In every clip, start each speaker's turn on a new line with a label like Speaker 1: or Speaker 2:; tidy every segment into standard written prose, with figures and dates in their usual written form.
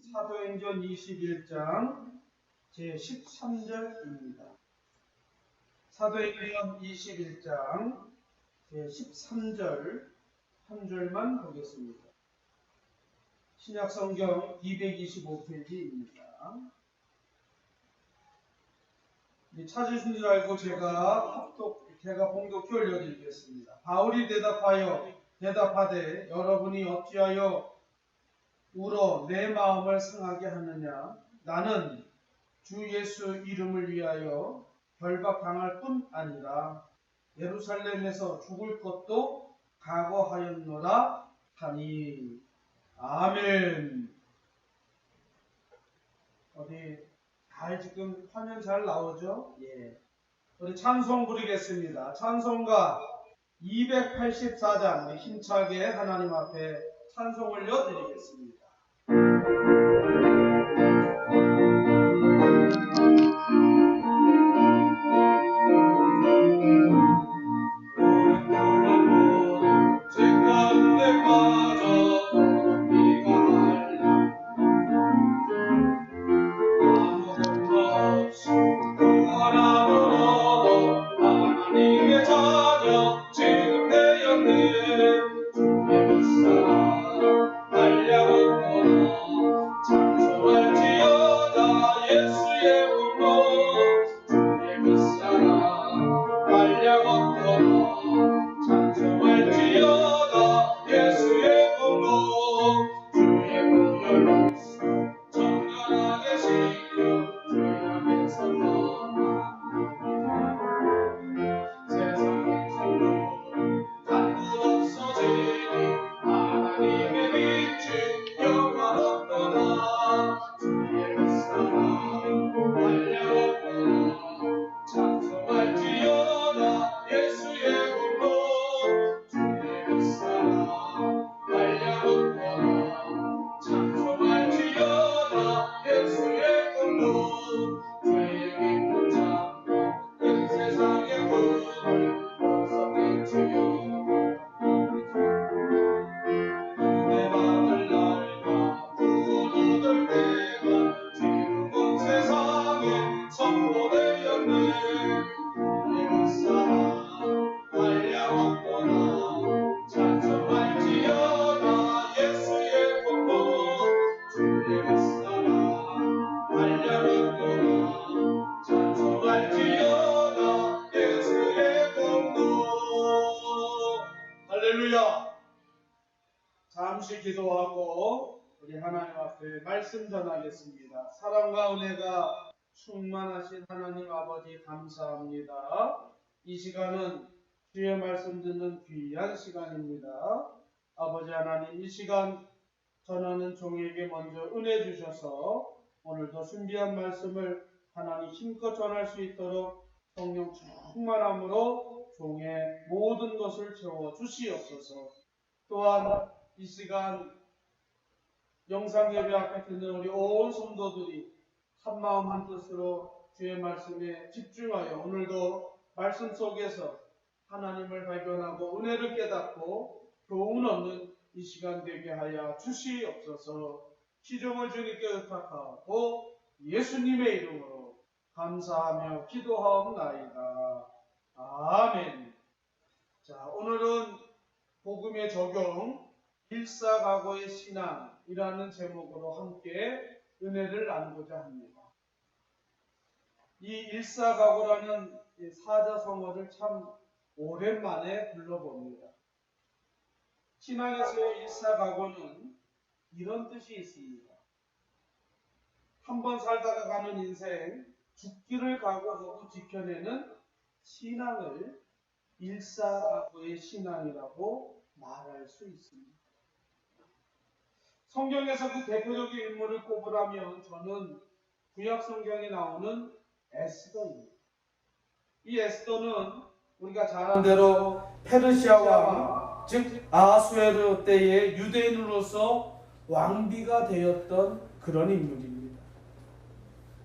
Speaker 1: 사도행전 21장 제13절입니다. 사도행전 21장 제13절 한 줄만 보겠습니다. 신약성경 225페이지입니다. 찾으신 줄 알고 제가 봉독 올려드리겠습니다. 바울이 대답하되 여러분이 어찌하여 울어 내 마음을 상하게 하느냐. 나는 주 예수 이름을 위하여 결박당할 뿐 아니라 예루살렘에서 죽을 것도 각오하였노라 하니. 아멘. 어디 잘 지금 화면 잘 나오죠? 예. 우리 찬송 부르겠습니다. 찬송가 284장 힘차게 하나님 앞에 찬송 올려드리겠습니다. 잠시 기도하고 우리 하나님 앞에 말씀 전하겠습니다. 사랑과 은혜가 충만하신 하나님 아버지 감사합니다. 이 시간은 주의 말씀 듣는 귀한 시간입니다. 아버지 하나님, 이 시간 전하는 종에게 먼저 은혜 주셔서 오늘도 준비한 말씀을 하나님 힘껏 전할 수 있도록 성령 충만함으로 종의 모든 것을 채워 주시옵소서. 또한 이 시간 영상 예배 앞에 듣는 우리 온 성도들이 한마음 한뜻으로 주의 말씀에 집중하여 오늘도 말씀 속에서 하나님을 발견하고 은혜를 깨닫고 교훈 얻는 이 시간 되게 하여 주시옵소서. 시종을 주님께 의탁하고 예수님의 이름으로 감사하며 기도하옵나이다. 아멘. 자, 오늘은 복음의 적용 일사각오의 신앙이라는 제목으로 함께 은혜를 나누고자 합니다. 이 일사각오라는 사자성어를 참 오랜만에 불러봅니다. 신앙에서의 일사각오는 이런 뜻이 있습니다. 한번 살다가 가는 인생, 죽기를 각오하고 지켜내는 신앙을 일사각오의 신앙이라고 말할 수 있습니다. 성경에서 그 대표적인 인물을 꼽으라면 저는 구약 성경에 나오는 에스더입니다. 이 에스더는 우리가 잘 아는 대로 페르시아 왕, 즉 아하수에르 때의 유대인으로서 왕비가 되었던 그런 인물입니다.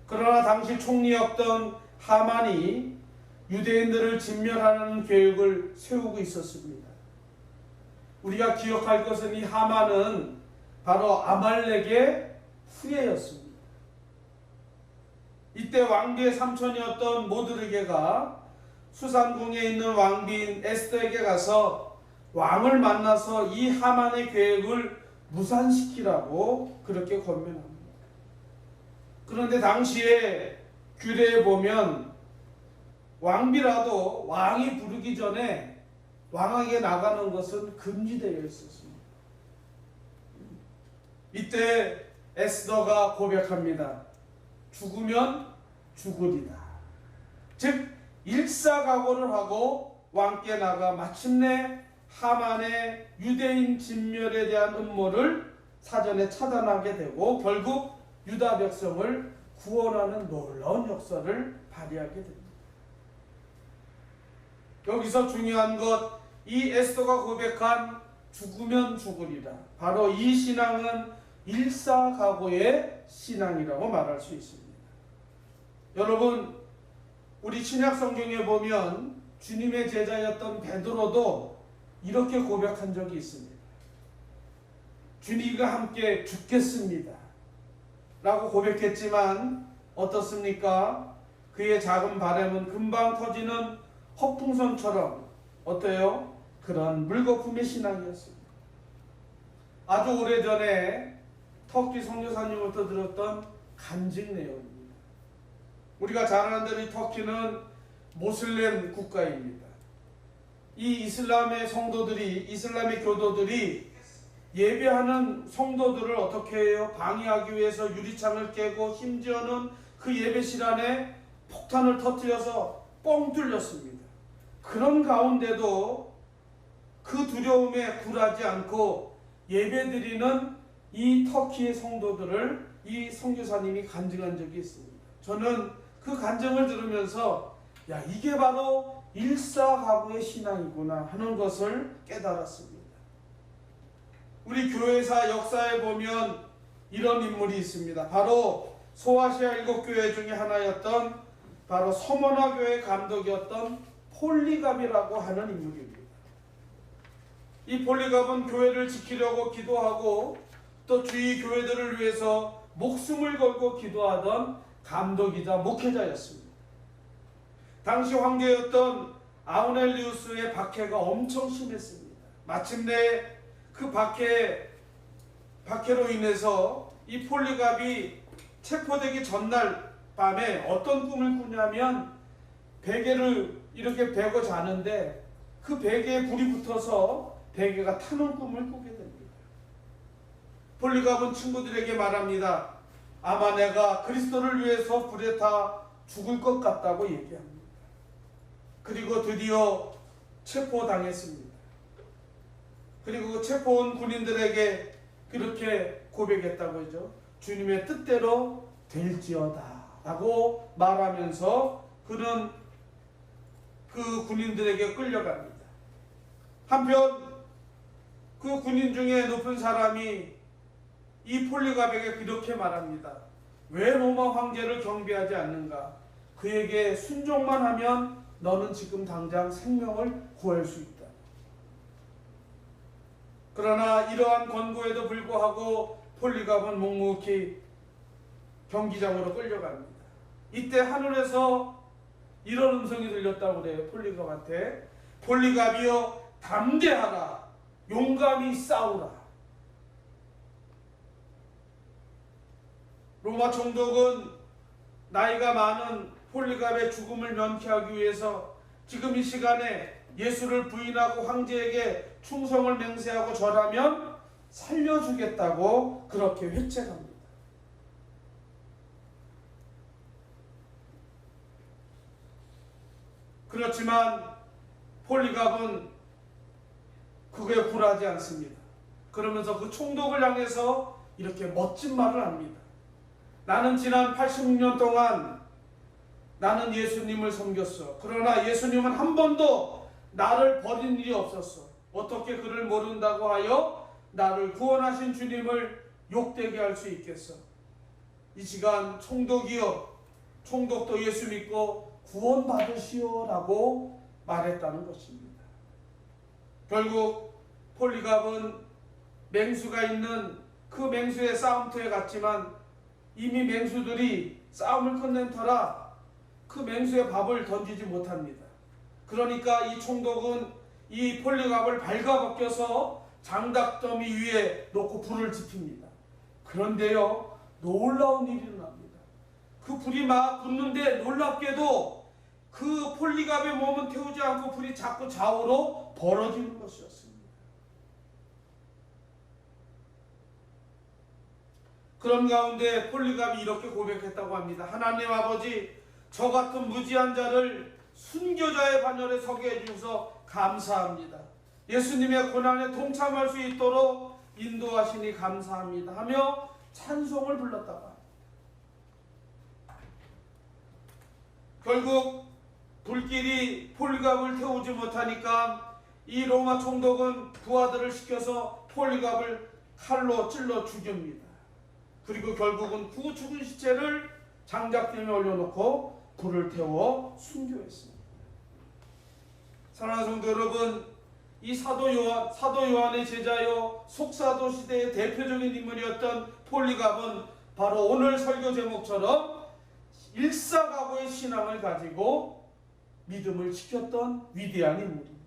Speaker 1: 그러나 당시 총리였던 하만이 유대인들을 진멸하는 계획을 세우고 있었습니다. 우리가 기억할 것은 이 하만은 바로 아말렉의 후예였습니다. 이때 왕비의 삼촌이었던 모드르게가 수상궁에 있는 왕비인 에스더에게 가서 왕을 만나서 이 하만의 계획을 무산시키라고 그렇게 권면합니다. 그런데 당시에 규례에 보면 왕비라도 왕이 부르기 전에 왕에게 나가는 것은 금지되어 있었습니다. 이때 에스더가 고백합니다. 죽으면 죽으리다. 즉 일사각오를 하고 왕께 나가 마침내 하만의 유대인 진멸에 대한 음모를 사전에 차단하게 되고 결국 유다 백성을 구원하는 놀라운 역사를 발휘하게 됩니다. 여기서 중요한 것, 이 에스더가 고백한 죽으면 죽으리라. 바로 이 신앙은 일사각오의 신앙이라고 말할 수 있습니다. 여러분, 우리 신약 성경에 보면 주님의 제자였던 베드로도 이렇게 고백한 적이 있습니다. 주님과 함께 죽겠습니다 라고 고백했지만 어떻습니까? 그의 작은 바람은 금방 터지는 허풍선처럼 어때요? 그런 물거품의 신앙이었습니다. 아주 오래전에 터키 선교사님부터 들었던 간증 내용입니다. 우리가 잘 아는 대로 이 터키는 모슬렘 국가입니다. 이 이슬람의 성도들이, 이슬람의 교도들이 예배하는 성도들을 어떻게 해요? 방해하기 위해서 유리창을 깨고 심지어는 그 예배실 안에 폭탄을 터뜨려서 뻥 뚫렸습니다. 그런 가운데도 그 두려움에 굴하지 않고 예배드리는 이 터키의 성도들을 이 선교사님이 간증한 적이 있습니다. 저는 그 간증을 들으면서 야, 이게 바로 일사각오의 신앙이구나 하는 것을 깨달았습니다. 우리 교회사 역사에 보면 이런 인물이 있습니다. 바로 소아시아 7교회 중에 하나였던 바로 서머나 교회 감독이었던 폴리갑이라고 하는 인물입니다. 이 폴리갑은 교회를 지키려고 기도하고 또 주위 교회들을 위해서 목숨을 걸고 기도하던 감독이자 목회자였습니다. 당시 황제였던 아우넬리우스의 박해가 엄청 심했습니다. 마침내 그 박해로 인해서 이 폴리갑이 체포되기 전날 밤에 어떤 꿈을 꾸냐면 베개를 이렇게 베고 자는데 그 베개에 불이 붙어서 베개가 타는 꿈을 꾸게 됩니다. 폴리갑은 친구들에게 말합니다. 아마 내가 그리스도를 위해서 불에 타 죽을 것 같다고 얘기합니다. 그리고 드디어 체포당했습니다. 그리고 그 체포온 군인들에게 그렇게 고백했다고 하죠. 주님의 뜻대로 될지어다 라고 말하면서 그는 그 군인들에게 끌려갑니다. 한편 그 군인 중에 높은 사람이 이 폴리갑에게 이렇게 말합니다. 왜 로마 황제를 경배하지 않는가? 그에게 순종만 하면 너는 지금 당장 생명을 구할 수 있다. 그러나 이러한 권고에도 불구하고 폴리갑은 묵묵히 경기장으로 끌려갑니다. 이때 하늘에서 이런 음성이 들렸다고 그래요. 폴리갑한테. 폴리갑이여 담대하라. 용감히 싸우라. 로마 총독은 나이가 많은 폴리갑의 죽음을 면케하기 위해서 지금 이 시간에 예수를 부인하고 황제에게 충성을 맹세하고 절하면 살려주겠다고 그렇게 회책합니다. 그렇지만 폴리갑은 그거에 굴하지 않습니다. 그러면서 그 총독을 향해서 이렇게 멋진 말을 합니다. 나는 지난 86년 동안 나는 예수님을 섬겼어. 그러나 예수님은 한 번도 나를 버린 일이 없었어. 어떻게 그를 모른다고 하여 나를 구원하신 주님을 욕되게 할 수 있겠어. 이 시간 총독이여, 총독도 예수 믿고 구원받으시오 라고 말했다는 것입니다. 결국 폴리갑은 맹수가 있는 그 맹수의 싸움터에 갔지만 이미 맹수들이 싸움을 끝낸 터라 그 맹수의 밥을 던지지 못합니다. 그러니까 이 총독은 이 폴리갑을 발가벗겨서 장닭더미 위에 놓고 불을 지핍니다. 그런데요, 놀라운 일이 일어납니다. 그 불이 막 붙는데 놀랍게도 그 폴리갑의 몸은 태우지 않고 불이 자꾸 좌우로 벌어지는 것이었습니다. 그런 가운데 폴리갑이 이렇게 고백했다고 합니다. 하나님 아버지, 저 같은 무지한 자를 순교자의 반열에 서게 해주셔서 감사합니다. 예수님의 고난에 동참할 수 있도록 인도하시니 감사합니다 하며 찬송을 불렀다고 합니다. 결국 불길이 폴리갑을 태우지 못하니까 이 로마 총독은 부하들을 시켜서 폴리갑을 칼로 찔러 죽입니다. 그리고 결국은 죽은 시체를 장작대에 올려놓고 불을 태워 순교했습니다. 사랑하는 성도 여러분, 이 사도 요한의 제자요 속사도 시대의 대표적인 인물이었던 폴리갑은 바로 오늘 설교 제목처럼 일사각오의 신앙을 가지고 믿음을 지켰던 위대한 인물입니다.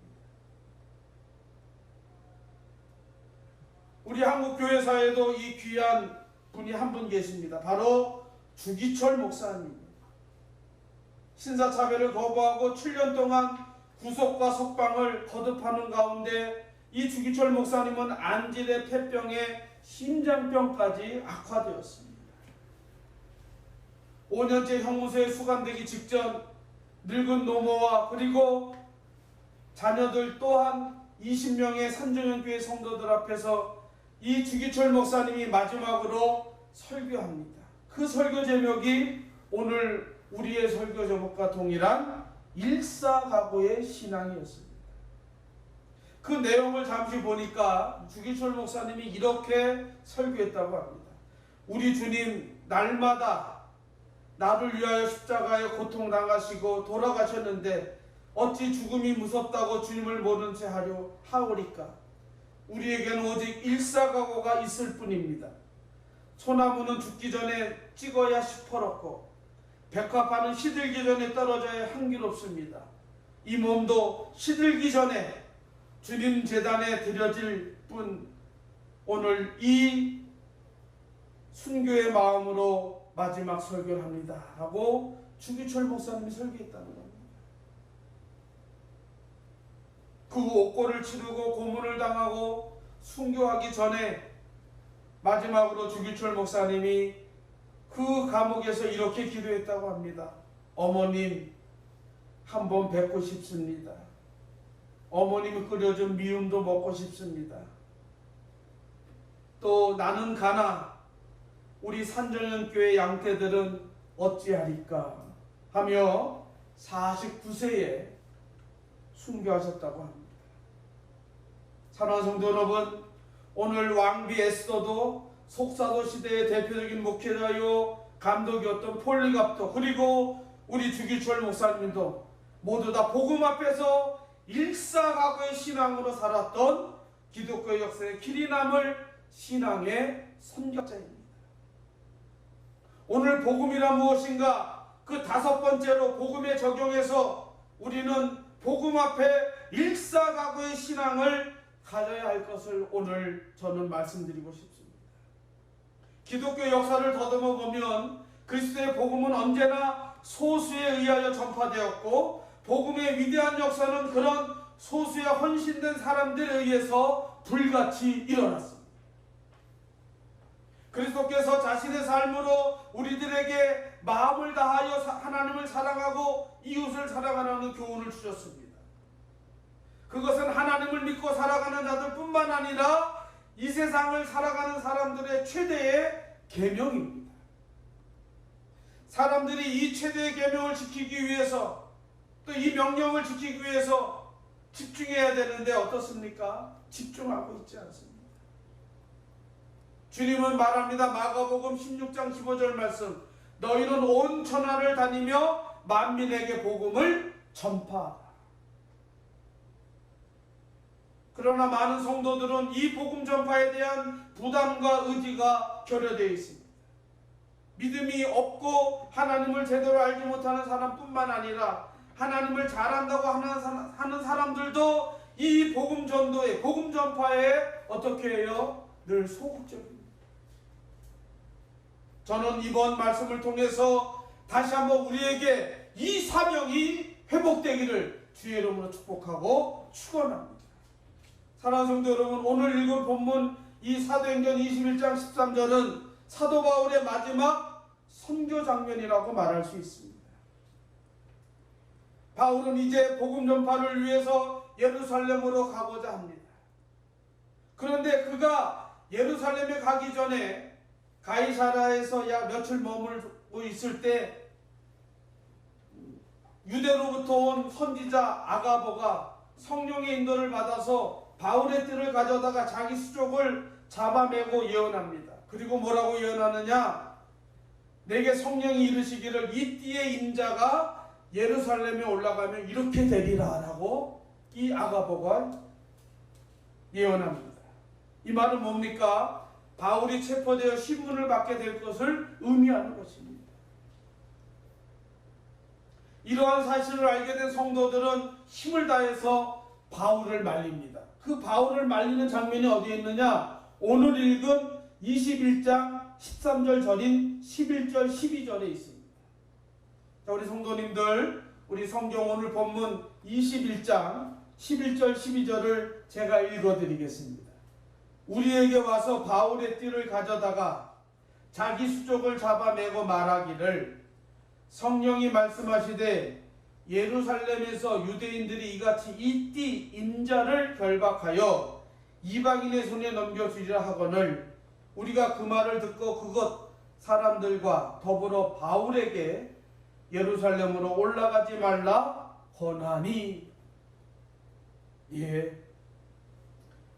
Speaker 1: 우리 한국 교회사에도 이 귀한 분이 한 분 계십니다. 바로 주기철 목사님입니다. 신사차별을 거부하고 7년 동안 구속과 석방을 거듭하는 가운데 이 주기철 목사님은 안질의 폐병에 심장병까지 악화되었습니다. 5년째 형무소에 수감되기 직전 늙은 노모와 그리고 자녀들 또한 20명의 산정연교회 성도들 앞에서 이 주기철 목사님이 마지막으로 설교합니다. 그 설교 제목이 오늘 우리의 설교 제목과 동일한 일사각오의 신앙이었습니다. 그 내용을 잠시 보니까 주기철 목사님이 이렇게 설교했다고 합니다. 우리 주님 날마다 나를 위하여 십자가에 고통당하시고 돌아가셨는데 어찌 죽음이 무섭다고 주님을 모른 채 하오리까? 우리에게는 오직 일사각오가 있을 뿐입니다. 소나무는 죽기 전에 찍어야 시퍼렇고 백합화는 시들기 전에 떨어져야 향기롭습니다. 이 몸도 시들기 전에 주님 제단에 드려질 뿐 오늘 이 순교의 마음으로 마지막 설교를 합니다 하고 주기철 목사님이 설교했다는 겁니다. 그 옥고를 치르고 고문을 당하고 순교하기 전에 마지막으로 주기철 목사님이 그 감옥에서 이렇게 기도했다고 합니다. 어머님 한번 뵙고 싶습니다. 어머님이 끓여준 미음도 먹고 싶습니다. 또 나는 가나 우리 산정연교회 양떼들은 어찌하리까 하며 49세에 순교하셨다고 합니다. 사랑하는 성도 여러분, 오늘 왕비 에스더도 속사도 시대의 대표적인 목회자요 감독이었던 폴리갑도 그리고 우리 주기철 목사님도 모두 다 복음 앞에서 일사각오의 신앙으로 살았던 기독교 역사의 길이 남을 신앙의 선교자입니다. 오늘 복음이란 무엇인가? 그 5번째로 복음에 적용해서 우리는 복음 앞에 일사각오의 신앙을 가져야 할 것을 오늘 저는 말씀드리고 싶습니다. 기독교 역사를 더듬어 보면 그리스도의 복음은 언제나 소수에 의하여 전파되었고 복음의 위대한 역사는 그런 소수에 헌신된 사람들에 의해서 불같이 일어났습니다. 그리스도께서 자신의 삶으로 우리들에게 마음을 다하여 하나님을 사랑하고 이웃을 사랑하라는 교훈을 주셨습니다. 그것은 하나님을 믿고 살아가는 자들 뿐만 아니라 이 세상을 살아가는 사람들의 최대의 계명입니다. 사람들이 이 최대의 계명을 지키기 위해서 또 이 명령을 지키기 위해서 집중해야 되는데 어떻습니까? 집중하고 있지 않습니다. 주님은 말합니다. 마가복음 16장 15절 말씀, 너희는 온 천하를 다니며 만민에게 복음을 전파하라. 그러나 많은 성도들은 이 복음 전파에 대한 부담과 의지가 결여되어 있습니다. 믿음이 없고 하나님을 제대로 알지 못하는 사람뿐만 아니라 하나님을 잘한다고 하는 사람들도 이 복음 전도에, 복음 전파에 어떻게 해요? 늘 소극적입니다. 저는 이번 말씀을 통해서 다시 한번 우리에게 이 사명이 회복되기를 주의 이름으로 축복하고 축원합니다. 사랑하는 성도 여러분, 오늘 읽은 본문 이 사도행전 21장 13절은 사도 바울의 마지막 선교 장면이라고 말할 수 있습니다. 바울은 이제 복음 전파를 위해서 예루살렘으로 가고자 합니다. 그런데 그가 예루살렘에 가기 전에 가이사라에서 약 며칠 머물고 있을 때 유대로부터 온 선지자 아가보가 성령의 인도를 받아서 바울의 띠를 가져다가 자기 수족을 잡아매고 예언합니다. 그리고 뭐라고 예언하느냐? 내게 성령이 이르시기를 이 띠의 인자가 예루살렘에 올라가면 이렇게 되리라 라고 이 아가보가 예언합니다. 이 말은 뭡니까? 바울이 체포되어 신문을 받게 될 것을 의미하는 것입니다. 이러한 사실을 알게 된 성도들은 힘을 다해서 바울을 말립니다. 그 바울을 말리는 장면이 어디에 있느냐? 오늘 읽은 21장 13절 절인 11절 12절에 있습니다. 자, 우리 성도님들, 우리 성경 오늘 본문 21장 11절 12절을 제가 읽어드리겠습니다. 우리에게 와서 바울의 띠를 가져다가 자기 수족을 잡아매고 말하기를 성령이 말씀하시되 예루살렘에서 유대인들이 이같이 이 띠 인자를 결박하여 이방인의 손에 넘겨주리라 하거늘 우리가 그 말을 듣고 그것 사람들과 더불어 바울에게 예루살렘으로 올라가지 말라 권하니. 예.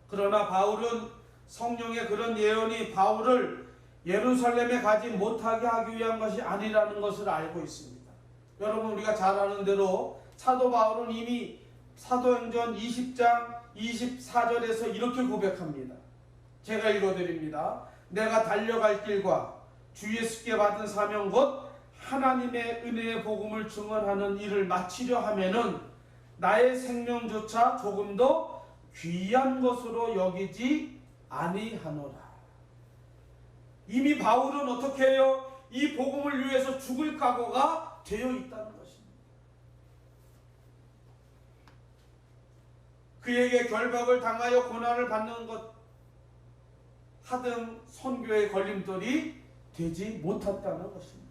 Speaker 1: 그러나 바울은 성령의 그런 예언이 바울을 예루살렘에 가지 못하게 하기 위한 것이 아니라는 것을 알고 있습니다. 여러분, 우리가 잘 아는 대로 사도 바울은 이미 사도행전 20장 24절에서 이렇게 고백합니다. 제가 읽어드립니다. 내가 달려갈 길과 주 예수께 받은 사명 곧 하나님의 은혜의 복음을 증언하는 일을 마치려 하면은 나의 생명조차 조금 더 귀한 것으로 여기지 아니하노라. 이미 바울은 어떻게 해요? 이 복음을 위해서 죽을 각오가 되어 있다는 것입니다. 그에게 결박을 당하여 고난을 받는 것 하등 선교의 걸림돌이 되지 못했다는 것입니다.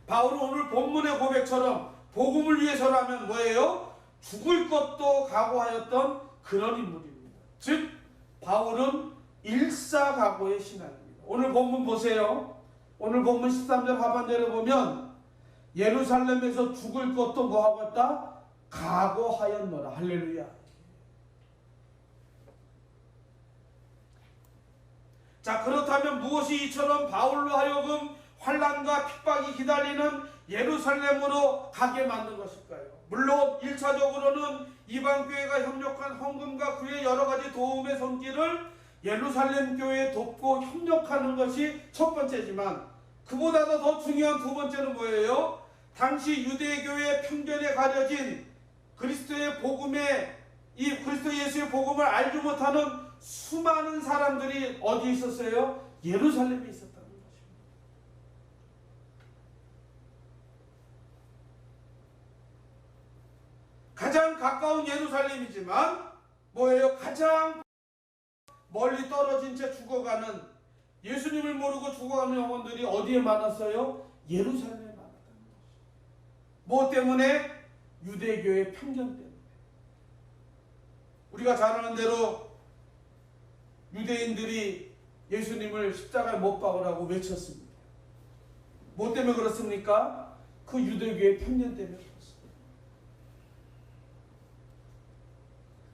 Speaker 1: 바울은 오늘 본문의 고백처럼 복음을 위해서라면 뭐예요? 죽을 것도 각오하였던 그런 인물입니다. 즉 바울은 일사각오의 신앙입니다. 오늘 본문 보세요. 오늘 본문 13절 하반절에 보면 예루살렘에서 죽을 것도 뭐하고 했다? 각오하였노라. 할렐루야. 자, 그렇다면 무엇이 이처럼 바울로 하여금 환난과 핍박이 기다리는 예루살렘으로 가게 만든 것일까요? 물론 1차적으로는 이방교회가 협력한 헌금과 그의 여러가지 도움의 손길을 예루살렘 교회에 돕고 협력하는 것이 첫 번째지만 그보다도 더 중요한 두 번째는 뭐예요? 당시 유대교회의 편견에 가려진 그리스도의 복음에 이 그리스도 예수의 복음을 알지 못하는 수많은 사람들이 어디 있었어요? 예루살렘에 있었다는 것입니다. 가장 가까운 예루살렘이지만 뭐예요? 가장 멀리 떨어진 채 죽어가는, 예수님을 모르고 죽어가는 영혼들이 어디에 많았어요? 예루살렘에 많았다는 것입니다. 뭐 때문에? 유대교의 편견 때문에. 우리가 잘 아는 대로 유대인들이 예수님을 십자가에 못 박으라고 외쳤습니다. 뭐 때문에 그렇습니까? 그 유대교의 편견 때문에 그렇습니다.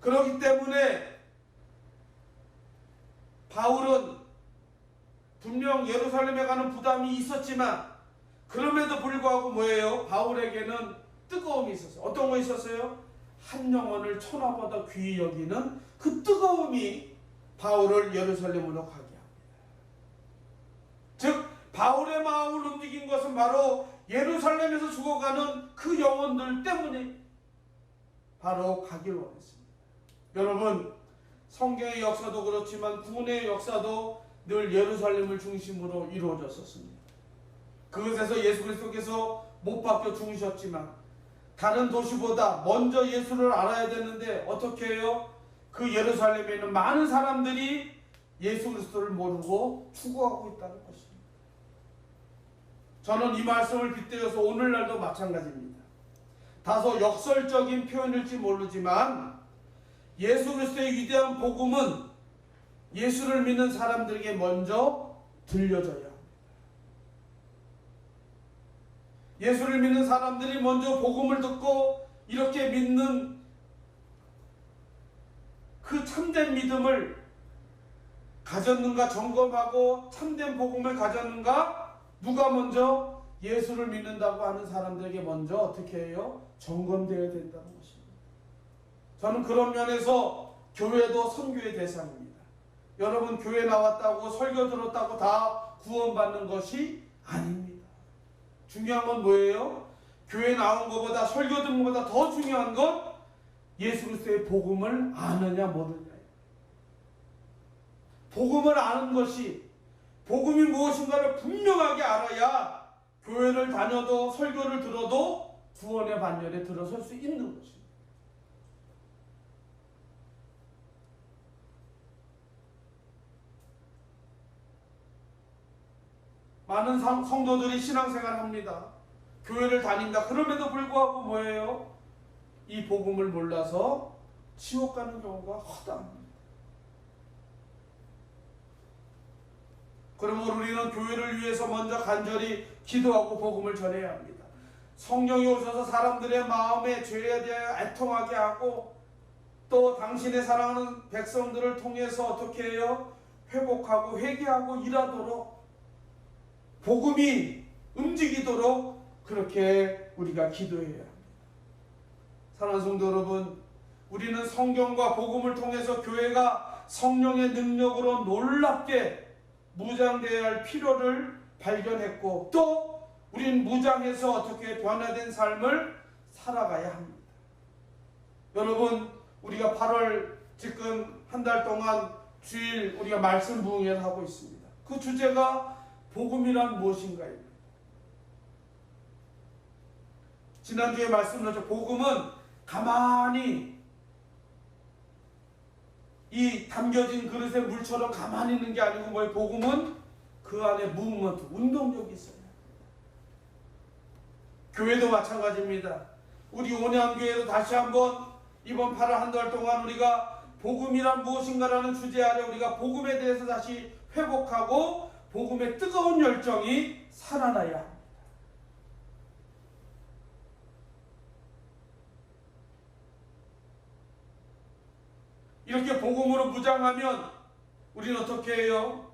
Speaker 1: 그렇기 때문에 바울은 분명 예루살렘에 가는 부담이 있었지만 그럼에도 불구하고 뭐예요? 바울에게는 뜨거움이 있었어요. 어떤 거 있었어요? 한 영혼을 천하보다 귀히 여기는 그 뜨거움이 바울을 예루살렘으로 가게 합니다. 즉 바울의 마음을 움직인 것은 바로 예루살렘에서 죽어가는 그 영혼들 때문에 바로 가길 원했습니다. 여러분, 성경의 역사도 그렇지만 구원의 역사도 늘 예루살렘을 중심으로 이루어졌었습니다. 그것에서 예수 그리스도께서 못 박혀 죽으셨지만 다른 도시보다 먼저 예수를 알아야 되는데 어떻게 해요? 그 예루살렘에 있는 많은 사람들이 예수 그리스도를 모르고 죽어가고 있다는 것입니다. 저는 이 말씀을 빗대어서 오늘날도 마찬가지입니다. 다소 역설적인 표현일지 모르지만 예수 그리스도의 위대한 복음은 예수를 믿는 사람들에게 먼저 들려져야 합니다. 예수를 믿는 사람들이 먼저 복음을 듣고 이렇게 믿는 그 참된 믿음을 가졌는가 점검하고 참된 복음을 가졌는가 누가 먼저 예수를 믿는다고 하는 사람들에게 먼저 어떻게 해요? 점검되어야 된다는 것입니다. 저는 그런 면에서 교회도 선교의 대상입니다. 여러분 교회 나왔다고 설교 들었다고 다 구원받는 것이 아닙니다. 중요한 건 뭐예요? 교회 나온 것보다 설교 듣는 것보다 더 중요한 건 예수 그리스도의 복음을 아느냐 모르느냐. 복음을 아는 것이 복음이 무엇인가를 분명하게 알아야 교회를 다녀도 설교를 들어도 구원의 반열에 들어설 수 있는 것입니다. 많은 성도들이 신앙생활을 합니다. 교회를 다닌다. 그럼에도 불구하고 뭐예요? 이 복음을 몰라서 지옥 가는 경우가 허다합니다. 그러면 우리는 교회를 위해서 먼저 간절히 기도하고 복음을 전해야 합니다. 성령이 오셔서 사람들의 마음에 죄에 대하여 애통하게 하고 또 당신의 사랑하는 백성들을 통해서 어떻게 해요? 회복하고 회개하고 일하도록 복음이 움직이도록 그렇게 우리가 기도해야 합니다. 사랑하는 성도 여러분, 우리는 성경과 복음을 통해서 교회가 성령의 능력으로 놀랍게 무장되어야 할 필요를 발견했고 또 우리는 무장해서 어떻게 변화된 삶을 살아가야 합니다. 여러분, 우리가 8월 지금 한 달 동안 주일 우리가 말씀 부흥회를 하고 있습니다. 그 주제가 복음이란 무엇인가입니다. 지난주에 말씀드렸죠. 복음은 가만히 이 담겨진 그릇에 물처럼 가만히 있는 게 아니고 뭐예요? 복음은 그 안에 무브먼트, 운동력이 있어요. 교회도 마찬가지입니다. 우리 온양교회도 다시 한번 이번 8월 한 달 동안 우리가 복음이란 무엇인가라는 주제 아래 우리가 복음에 대해서 다시 회복하고 복음의 뜨거운 열정이 살아나야 합니다. 이렇게 복음으로 무장하면 우리는 어떻게 해요?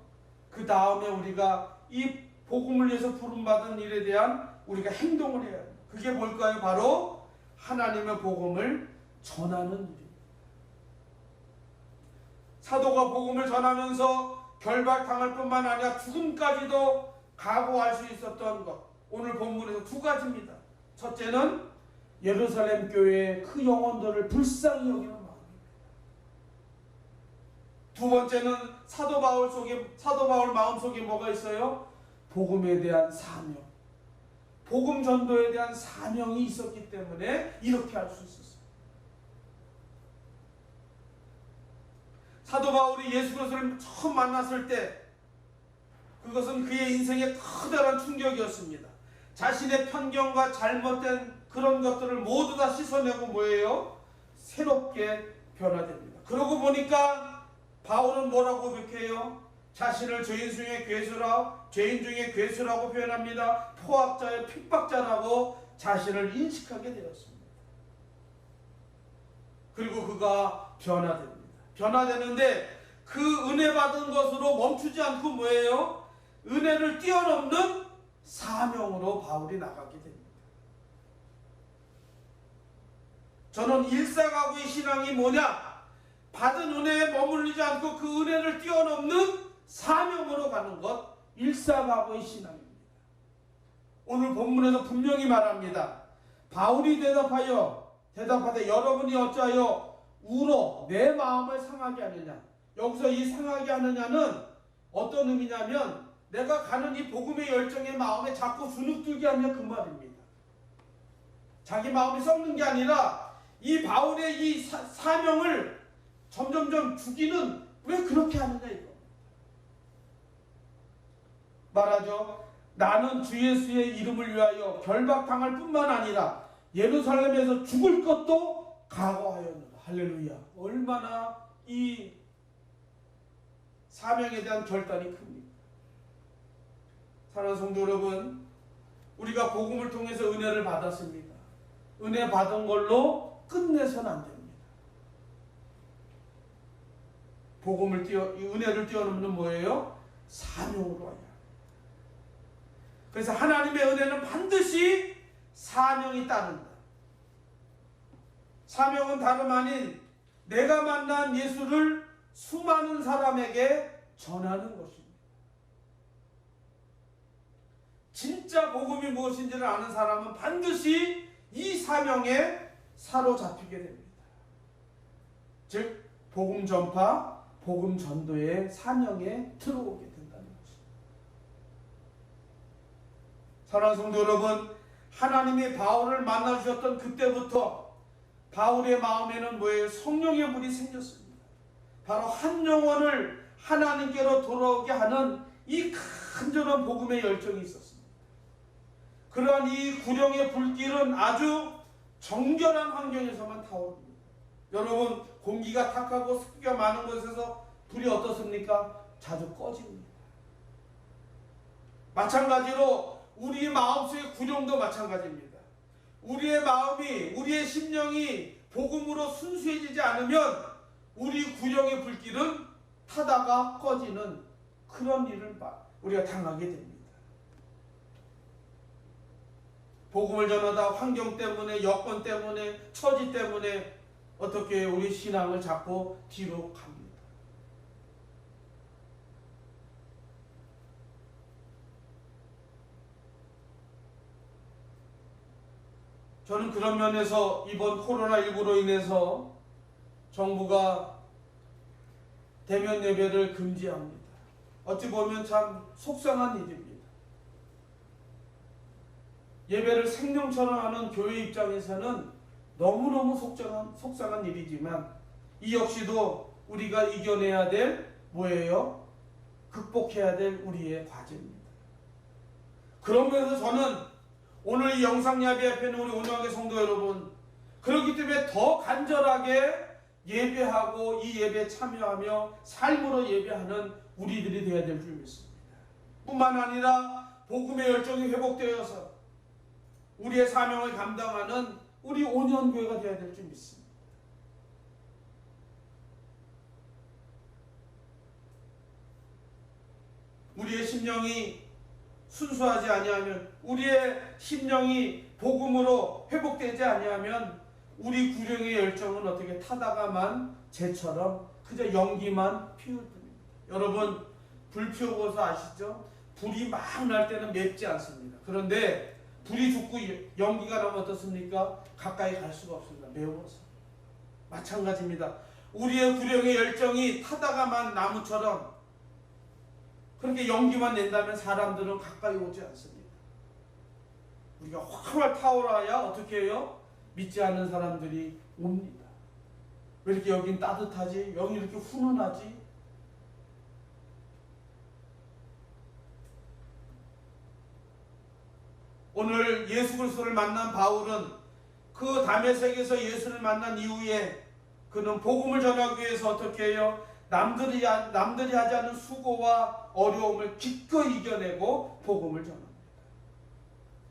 Speaker 1: 그 다음에 우리가 이 복음을 위해서 부름받은 일에 대한 우리가 행동을 해야 합니다. 그게 뭘까요? 바로 하나님의 복음을 전하는 일입니다. 사도가 복음을 전하면서 결박당할 뿐만 아니라 죽음까지도 각오할 수 있었던 것, 오늘 본문에서 두 가지입니다. 첫째는 예루살렘 교회의 그 영혼들을 불쌍히 여기는 마음입니다. 두 번째는 사도 바울 마음속에 뭐가 있어요? 복음에 대한 사명, 복음 전도에 대한 사명이 있었기 때문에 이렇게 할 수 있었어요. 사도 바울이 예수 그리스도를 처음 만났을 때 그것은 그의 인생의 커다란 충격이었습니다. 자신의 편견과 잘못된 그런 것들을 모두 다 씻어내고 뭐예요? 새롭게 변화됩니다. 그러고 보니까 바울은 뭐라고 고백해요? 자신을 죄인 중에 괴수라고 표현합니다. 포악자의 핍박자라고 자신을 인식하게 되었습니다. 그리고 그가 변화됩니다. 변화되는데 그 은혜 받은 것으로 멈추지 않고 뭐예요? 은혜를 뛰어넘는 사명으로 바울이 나가게 됩니다. 저는 일사가구의 신앙이 뭐냐? 받은 은혜에 머물리지 않고 그 은혜를 뛰어넘는 사명으로 가는 것, 일사가구의 신앙입니다. 오늘 본문에서 분명히 말합니다. 바울이 대답하되 여러분이 어찌하여 울어 내 마음을 상하게 하느냐. 여기서 이 상하게 하느냐는 어떤 의미냐면 내가 가는 이 복음의 열정의 마음에 자꾸 주눅들게 하냐 그 말입니다. 자기 마음이 썩는 게 아니라 이 바울의 이 사명을 점점점 죽이는, 왜 그렇게 하느냐 이거 말하죠. 나는 주 예수의 이름을 위하여 결박당할 뿐만 아니라 예루살렘에서 죽을 것도 각오하였노라. 할렐루야. 얼마나 이 사명에 대한 결단이 큽니까? 사랑하는 성도 여러분, 우리가 복음을 통해서 은혜를 받았습니다. 은혜 받은 걸로 끝내서는 안 됩니다. 이 은혜를 뛰어넘는 뭐예요? 사명으로 와야. 그래서 하나님의 은혜는 반드시 사명이 따른다. 사명은 다름 아닌 내가 만난 예수를 수많은 사람에게 전하는 것입니다. 진짜 복음이 무엇인지를 아는 사람은 반드시 이 사명에 사로잡히게 됩니다. 즉 복음 전파, 복음 전도의 사명에 들어오게 된다는 것입니다. 사랑하는 성도 여러분, 하나님이 바울을 만나주셨던 그때부터 바울의 마음에는 뭐예요? 성령의 불이 생겼습니다. 바로 한 영혼을 하나님께로 돌아오게 하는 이 간절한 복음의 열정이 있었습니다. 그러한 이 구령의 불길은 아주 정결한 환경에서만 타오릅니다. 여러분, 공기가 탁하고 습기가 많은 곳에서 불이 어떻습니까? 자주 꺼집니다. 마찬가지로 우리 마음속의 구령도 마찬가지입니다. 우리의 마음이, 우리의 심령이 복음으로 순수해지지 않으면 우리 구령의 불길은 타다가 꺼지는 그런 일을 우리가 당하게 됩니다. 복음을 전하다 환경 때문에, 여건 때문에, 처지 때문에 어떻게 우리 신앙을 자꾸 뒤로 갑니다. 저는 그런 면에서 이번 코로나19로 인해서 정부가 대면 예배를 금지합니다. 어찌 보면 참 속상한 일입니다. 예배를 생명처럼 하는 교회 입장에서는 너무너무 속상한 일이지만 이 역시도 우리가 이겨내야 될 뭐예요? 극복해야 될 우리의 과제입니다. 그런 면에서 저는 오늘 이 영상 예배 앞에 있는 우리 온유하게 성도 여러분, 그렇기 때문에 더 간절하게 예배하고 이 예배에 참여하며 삶으로 예배하는 우리들이 되어야 될 줄 믿습니다. 뿐만 아니라 복음의 열정이 회복되어서 우리의 사명을 감당하는 우리 온유교회가 되어야 될 줄 믿습니다. 우리의 심령이 순수하지 아니하면, 우리의 심령이 복음으로 회복되지 아니하면 우리 구령의 열정은 어떻게 타다가만 재처럼 그저 연기만 피울 뿐입니다. 여러분, 불 피우고서 아시죠? 불이 막 날 때는 맵지 않습니다. 그런데 불이 죽고 연기가 나면 어떻습니까? 가까이 갈 수가 없습니다. 매워서. 마찬가지입니다. 우리의 구령의 열정이 타다가만 나무처럼 그렇게 연기만 낸다면 사람들은 가까이 오지 않습니다. 우리가 활활 타오라야 어떻게 해요? 믿지 않는 사람들이 옵니다. 왜 이렇게 여긴 따뜻하지? 여기 이렇게 훈훈하지? 오늘 예수 그리스도를 만난 바울은 그 다메섹에서 예수를 만난 이후에 그는 복음을 전하기 위해서 어떻게 해요? 남들이 하지 않는 수고와 어려움을 기꺼이 이겨내고 복음을 전합니다.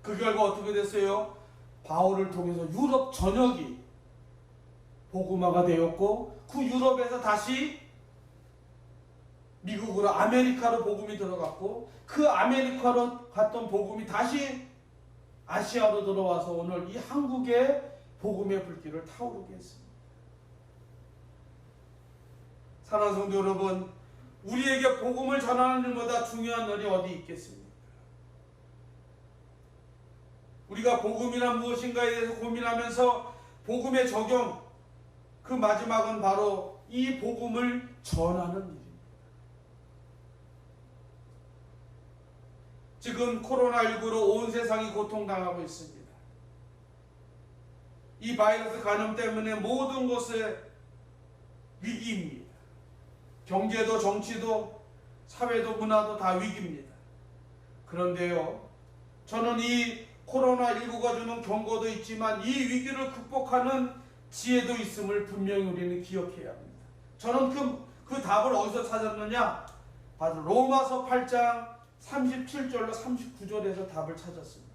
Speaker 1: 그 결과 어떻게 됐어요? 바울을 통해서 유럽 전역이 복음화가 되었고, 그 유럽에서 다시 미국으로, 아메리카로 복음이 들어갔고, 그 아메리카로 갔던 복음이 다시 아시아로 들어와서 오늘 이 한국에 복음의 불길을 타오르게 했습니다. 사랑하는 성도 여러분, 우리에게 복음을 전하는 일보다 중요한 일이 어디 있겠습니까? 우리가 복음이란 무엇인가에 대해서 고민하면서 복음의 적용, 그 마지막은 바로 이 복음을 전하는 일입니다. 지금 코로나19로 온 세상이 고통당하고 있습니다. 이 바이러스 감염 때문에 모든 것에 위기입니다. 경제도 정치도 사회도 문화도 다 위기입니다. 그런데요, 저는 이 코로나19가 주는 경고도 있지만 이 위기를 극복하는 지혜도 있음을 분명히 우리는 기억해야 합니다. 저는 그 답을 어디서 찾았느냐? 바로 로마서 8장 37절로 39절에서 답을 찾았습니다.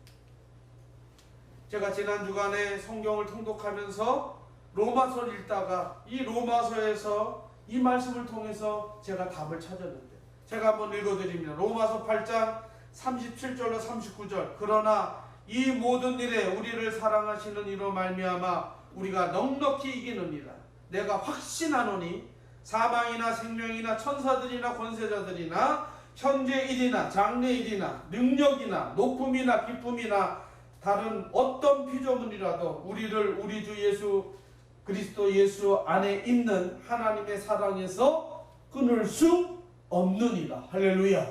Speaker 1: 제가 지난 주간에 성경을 통독하면서 로마서를 읽다가 이 로마서에서 이 말씀을 통해서 제가 답을 찾았는데, 제가 한번 읽어드립니다. 로마서 8장 37절로 39절. 그러나 이 모든 일에 우리를 사랑하시는 이로 말미암아 우리가 넉넉히 이기느니라. 내가 확신하노니 사망이나 생명이나 천사들이나 권세자들이나 현재일이나 장래일이나 능력이나 높음이나 기쁨이나 다른 어떤 피조물이라도 우리를 우리 주 예수 그리스도 예수 안에 있는 하나님의 사랑에서 끊을 수 없느니라. 할렐루야.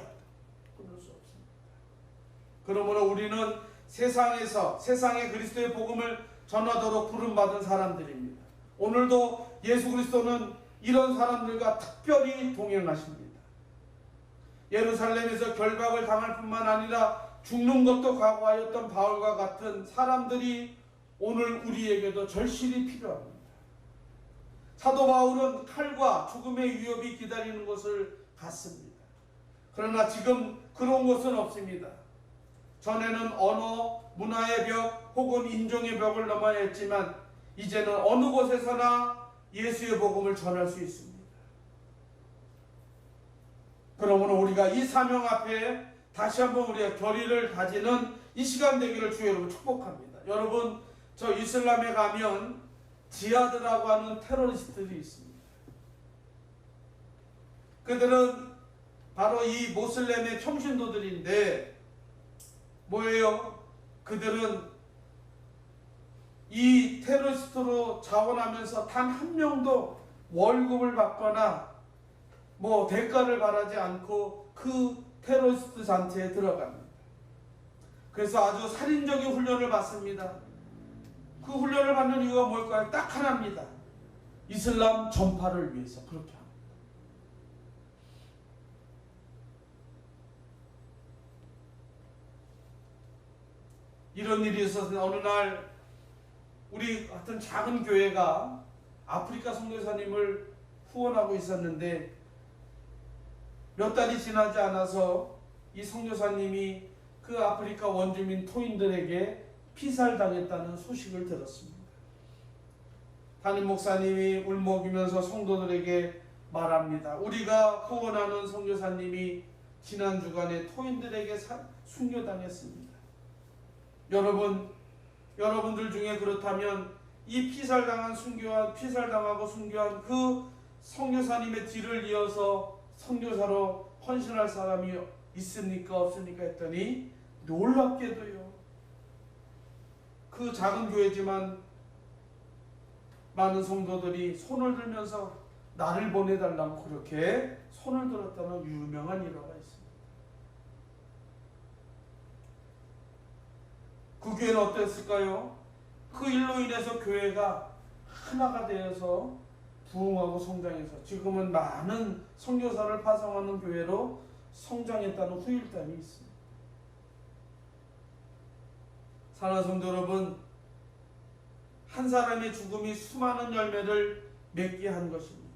Speaker 1: 끊을 수 없습니다. 그러므로 우리는 세상에 그리스도의 복음을 전하도록 부름받은 사람들입니다. 오늘도 예수 그리스도는 이런 사람들과 특별히 동행하십니다. 예루살렘에서 결박을 당할 뿐만 아니라 죽는 것도 각오하였던 바울과 같은 사람들이 오늘 우리에게도 절실히 필요합니다. 사도 바울은 칼과 죽음의 위협이 기다리는 것을 갔습니다. 그러나 지금 그런 것은 없습니다. 전에는 언어, 문화의 벽 혹은 인종의 벽을 넘어야 했지만 이제는 어느 곳에서나 예수의 복음을 전할 수 있습니다. 그러므로 우리가 이 사명 앞에 다시 한번 우리가 결의를 다지는 이 시간 되기를 주 여러분 축복합니다. 여러분, 저 이슬람에 가면 지하드라고 하는 테러리스트들이 있습니다. 그들은 바로 이 모슬렘의 평신도들인데 뭐예요? 그들은 이 테러리스트로 자원하면서 단 한 명도 월급을 받거나 뭐 대가를 바라지 않고 그 테러리스트 단체에 들어갑니다. 그래서 아주 살인적인 훈련을 받습니다. 그 훈련을 받는 이유가 뭘까요? 딱 하나입니다. 이슬람 전파를 위해서 그렇게 합니다. 이런 일이 있어서 어느 날 우리 같은 작은 교회가 아프리카 선교사님을 후원하고 있었는데 몇 달이 지나지 않아서 이 선교사님이 그 아프리카 원주민 토인들에게 피살당했다는 소식을 들었습니다. 담임 목사님이 울먹이면서 성도들에게 말합니다. 우리가 후원하는 선교사님이 지난 주간에 토인들에게 순교당했습니다. 여러분들 중에 그렇다면 이 피살당하고 순교한 그 선교사님의 뒤를 이어서 선교사로 헌신할 사람이 있습니까? 없습니까? 했더니 놀랍게도요. 그 작은 교회지만 많은 성도들이 손을 들면서 나를 보내달라고 그렇게 손을 들었다는 유명한 일화가 있습니다. 그 교회는 어땠을까요? 그 일로 인해서 교회가 하나가 되어서 부흥하고 성장해서 지금은 많은 선교사를 파송하는 교회로 성장했다는 후일담이 있습니다. 사랑하는 성도 여러분, 한 사람의 죽음이 수많은 열매를 맺게 한 것입니다.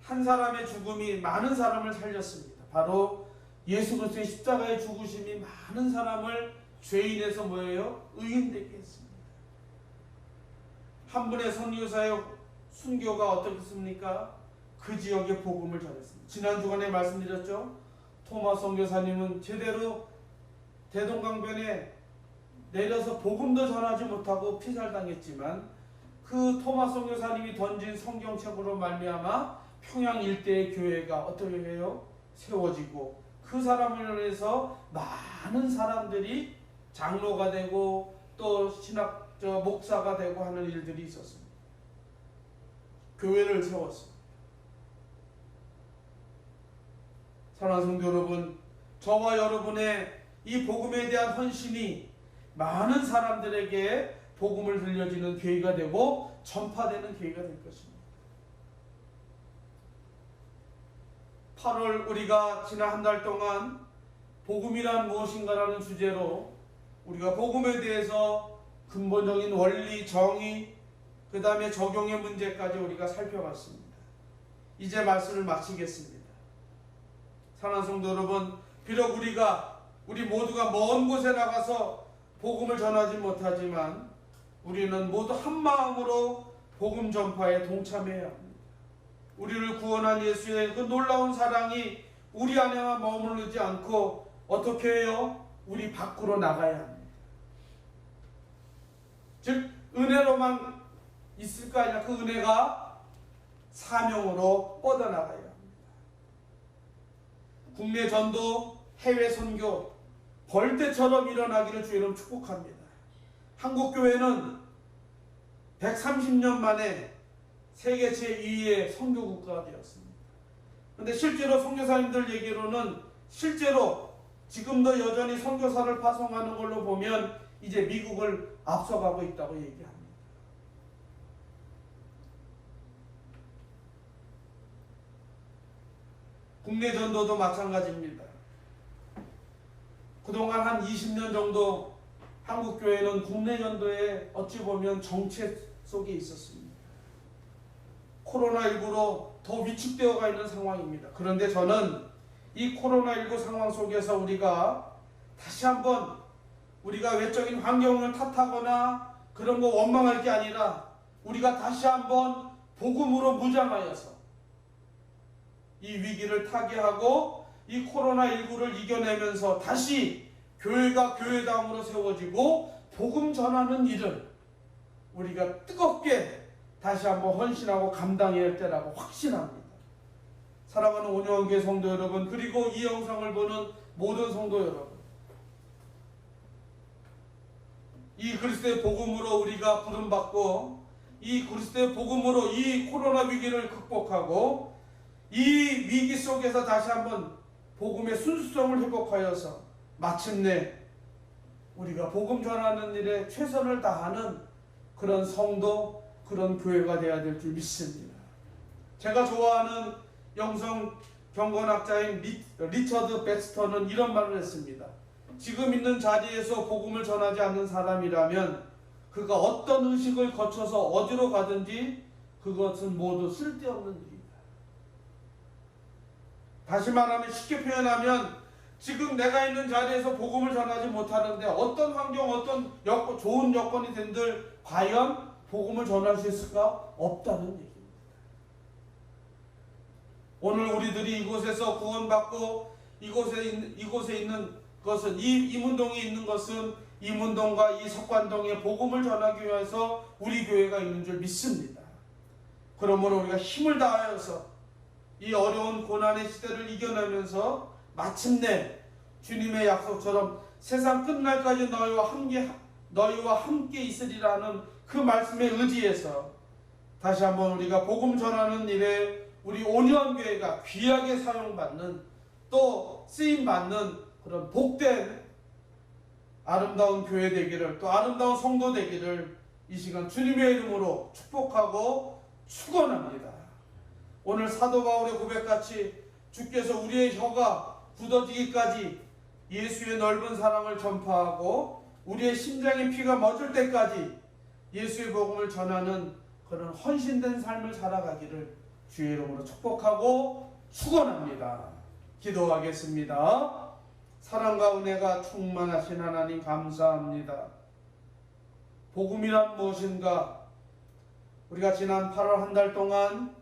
Speaker 1: 한 사람의 죽음이 많은 사람을 살렸습니다. 바로 예수 그리스도의 십자가의 죽으심이 많은 사람을 죄인에서 뭐예요? 의인되게 했습니다. 한 분의 선교사의 순교가 어떻겠습니까? 그 지역의 복음을 전했습니다. 지난 주간에 말씀드렸죠. 토마 선교사님은 제대로 대동강변에 내려서 복음도 전하지 못하고 피살당했지만 그 토마 선교사님이 던진 성경책으로 말미암아 평양 일대의 교회가 어떻게 해요? 세워지고 그 사람을 위해서 많은 사람들이 장로가 되고 또 목사가 되고 하는 일들이 있었습니다. 교회를 세웠습니다. 사랑하는 성도 여러분, 저와 여러분의 이 복음에 대한 헌신이 많은 사람들에게 복음을 들려지는 계기가 되고 전파되는 계기가 될 것입니다. 8월 우리가 지난 한 달 동안 복음이란 무엇인가라는 주제로 우리가 복음에 대해서 근본적인 원리, 정의, 그 다음에 적용의 문제까지 우리가 살펴봤습니다. 이제 말씀을 마치겠습니다. 사랑하는 성도 여러분, 비록 우리 모두가 먼 곳에 나가서 복음을 전하지 못하지만 우리는 모두 한 마음으로 복음 전파에 동참해야 합니다. 우리를 구원한 예수의 그 놀라운 사랑이 우리 안에만 머무르지 않고 어떻게 해요? 우리 밖으로 나가야 합니다. 즉 은혜로만 있을까 아니라 그 은혜가 사명으로 뻗어나가야 합니다. 국내 전도, 해외 선교 벌떼처럼 일어나기를 주의로 축복합니다. 한국교회는 130년 만에 세계 제2위의 선교국가가 되었습니다. 그런데 실제로 선교사님들 얘기로는 실제로 지금도 여전히 선교사를 파송하는 걸로 보면 이제 미국을 앞서가고 있다고 얘기합니다. 국내 전도도 마찬가지입니다. 그동안 한 20년 정도 한국교회는 국내 전도에 어찌 보면 정체 속에 있었습니다. 코로나19로 더 위축되어가 있는 상황입니다. 그런데 저는 이 코로나19 상황 속에서 우리가 다시 한번 우리가 외적인 환경을 탓하거나 그런 거 원망할 게 아니라 우리가 다시 한번 복음으로 무장하여서 이 위기를 타개하고 이 코로나19를 이겨내면서 다시 교회가 교회당으로 세워지고 복음 전하는 일을 우리가 뜨겁게 다시 한번 헌신하고 감당해야 할 때라고 확신합니다. 사랑하는 온유한교회 성도 여러분, 그리고 이 영상을 보는 모든 성도 여러분, 이 그리스도의 복음으로 우리가 부름받고 이 그리스도의 복음으로 이 코로나 위기를 극복하고 이 위기 속에서 다시 한번 복음의 순수성을 회복하여서 마침내 우리가 복음 전하는 일에 최선을 다하는 그런 성도, 그런 교회가 되어야 될 줄 믿습니다. 제가 좋아하는 영성 경건학자인 리처드 백스터는 이런 말을 했습니다. 지금 있는 자리에서 복음을 전하지 않는 사람이라면 그가 어떤 의식을 거쳐서 어디로 가든지 그것은 모두 쓸데없는 일이다. 다시 말하면, 쉽게 표현하면 지금 내가 있는 자리에서 복음을 전하지 못하는데 어떤 환경, 어떤 좋은 여건이 된들 과연 복음을 전할 수 있을까? 없다는 얘기입니다. 오늘 우리들이 이곳에서 구원받고 이곳에 있는 것은, 이문동에 있는 것은 이문동과 이 석관동에 복음을 전하기 위해서 우리 교회가 있는 줄 믿습니다. 그러므로 우리가 힘을 다하여서 이 어려운 고난의 시대를 이겨내면서 마침내 주님의 약속처럼 세상 끝날까지 너희와 함께 있으리라는 그 말씀에 의지해서 다시 한번 우리가 복음 전하는 일에 우리 온유한 교회가 귀하게 사용받는, 또 쓰임받는 그런 복된 아름다운 교회 되기를, 또 아름다운 성도 되기를 이 시간 주님의 이름으로 축복하고 축원합니다. 오늘 사도 바울의 고백같이 주께서 우리의 혀가 굳어지기까지 예수의 넓은 사랑을 전파하고 우리의 심장의 피가 멎을 때까지 예수의 복음을 전하는 그런 헌신된 삶을 살아가기를 주의 이름으로 축복하고 축원합니다. 기도하겠습니다. 사랑과 은혜가 충만하신 하나님 감사합니다. 복음이란 무엇인가? 우리가 지난 8월 한 달 동안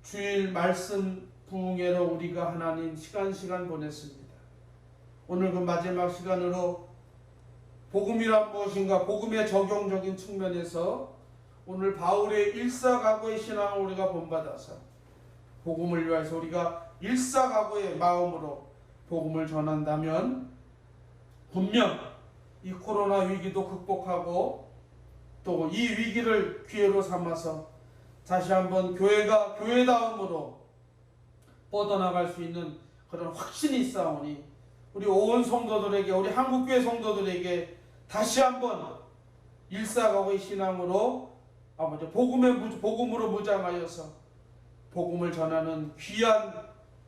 Speaker 1: 주일 말씀 부흥회로 우리가 하나님 시간 보냈습니다. 오늘 그 마지막 시간으로 복음이란 무엇인가? 복음의 적용적인 측면에서 오늘 바울의 일사각오의 신앙을 우리가 본받아서 복음을 위해서 우리가 일사각오의 마음으로 복음을 전한다면 분명 이 코로나 위기도 극복하고 또 이 위기를 기회로 삼아서 다시 한번 교회가 교회다움으로 뻗어나갈 수 있는 그런 확신이 있사오니 우리 온 성도들에게, 우리 한국교회 성도들에게 다시 한번 일사각오의 신앙으로 아버지 복음으로 무장하여서 복음을 전하는 귀한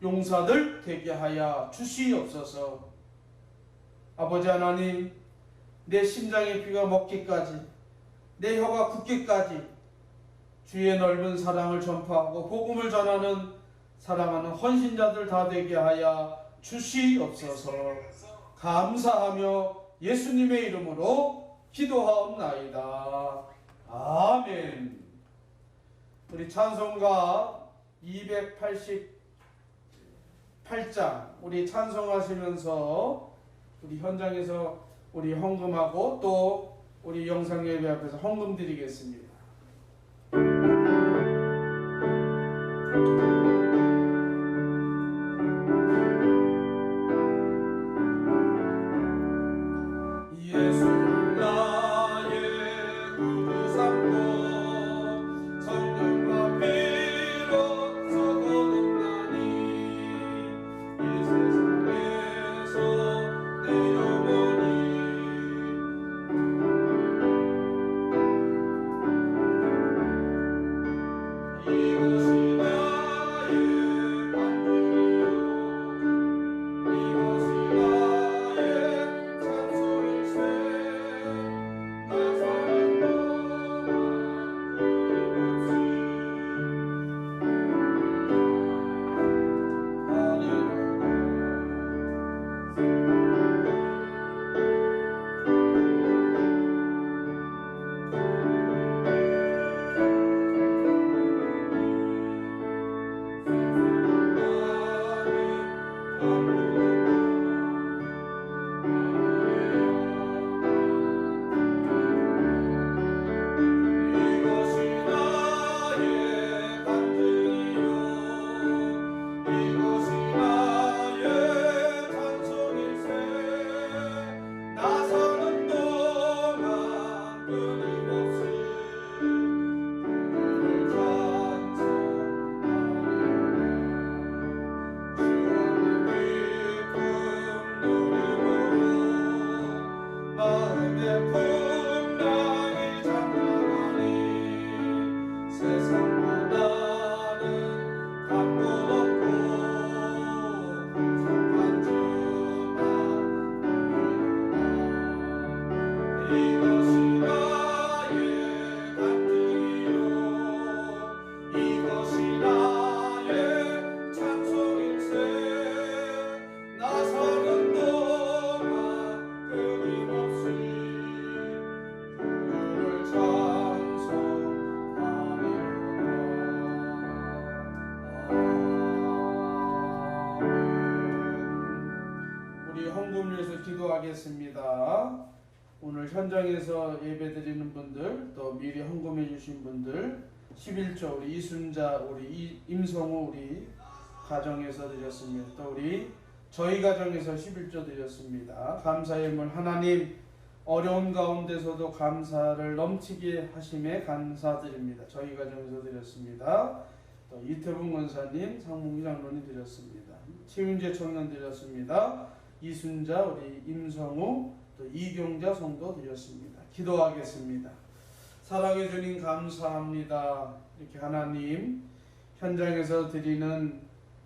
Speaker 1: 용사들 되게 하여 주시옵소서. 아버지 하나님, 내 심장의 피가 먹기까지, 내 혀가 굳기까지 주의 넓은 사랑을 전파하고 복음을 전하는 사랑하는 헌신자들 다 되게 하여 주시옵소서. 감사하며 예수님의 이름으로 기도하옵나이다. 아멘. 우리 찬송가 288장 우리 찬송하시면서 우리 현장에서 우리 헌금하고 또 우리 영상 예배 앞에서 헌금 드리겠습니다. 기도하겠습니다. 오늘 현장에서 예배드리는 분들, 또 미리 헌금해 주신 분들, 11조 우리 이순자, 우리 임성우 우리 가정에서 드렸습니다. 또 우리 저희 가정에서 11조 드렸습니다. 감사의 물 하나님, 어려운 가운데서도 감사를 넘치게 하심에 감사드립니다. 저희 가정에서 드렸습니다. 또 이태분 권사님, 상봉기 장로님 드렸습니다. 최윤재 청년 드렸습니다. 이순자, 우리 임성우, 또 이경자 성도 드렸습니다. 기도하겠습니다. 사랑해 주님 감사합니다. 이렇게 하나님 현장에서 드리는